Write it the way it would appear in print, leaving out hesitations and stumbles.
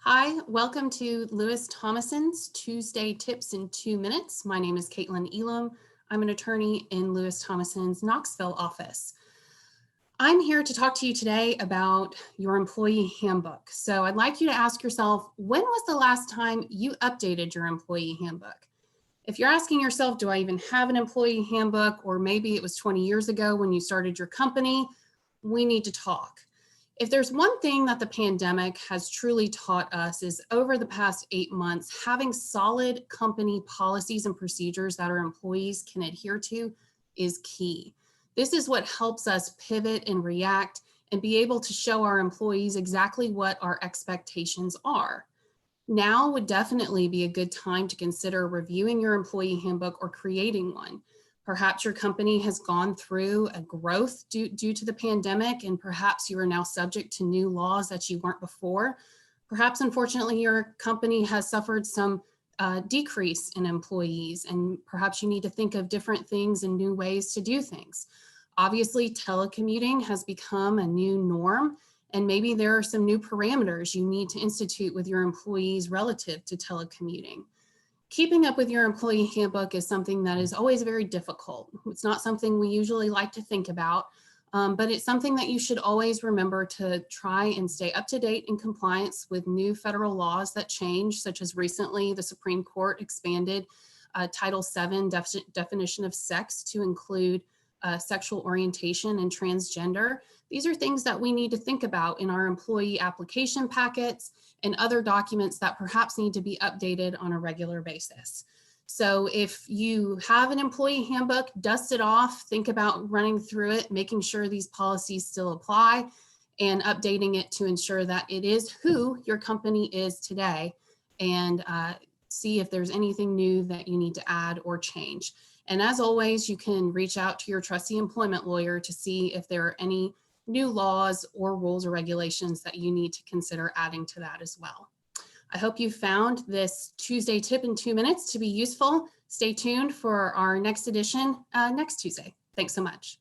Hi, welcome to Lewis Thomason's Tuesday Tips in 2 Minutes. My name is Caitlin Elam. I'm an attorney in Lewis Thomason's Knoxville office. I'm here to talk to you today about your employee handbook. So I'd like you to ask yourself, when was the last time you updated your employee handbook? If you're asking yourself, do I even have an employee handbook? Or maybe it was 20 years ago when you started your company, we need to talk. If there's one thing that the pandemic has truly taught us is over the past 8 months, having solid company policies and procedures that our employees can adhere to is key. This is what helps us pivot and react and be able to show our employees exactly what our expectations are. Now would definitely be a good time to consider reviewing your employee handbook or creating one. Perhaps your company has gone through a growth due to the pandemic, and perhaps you are now subject to new laws that you weren't before. Perhaps, unfortunately, your company has suffered some decrease in employees, and perhaps you need to think of different things and new ways to do things. Obviously, telecommuting has become a new norm, and maybe there are some new parameters you need to institute with your employees relative to telecommuting. Keeping up with your employee handbook is something that is always very difficult. It's not something we usually like to think about, but it's something that you should always remember to try and stay up to date in compliance with new federal laws that change, such as recently the Supreme Court expanded Title VII definition of sex to include sexual orientation and transgender. These are things that we need to think about in our employee application packets and other documents that perhaps need to be updated on a regular basis. So if you have an employee handbook, dust it off, think about running through it, making sure these policies still apply, and updating it to ensure that it is who your company is today, and see if there's anything new that you need to add or change. And as always, you can reach out to your trusty employment lawyer to see if there are any new laws or rules or regulations that you need to consider adding to that as well. I hope you found this Tuesday tip in 2 minutes to be useful. Stay tuned for our next edition next Tuesday. Thanks so much.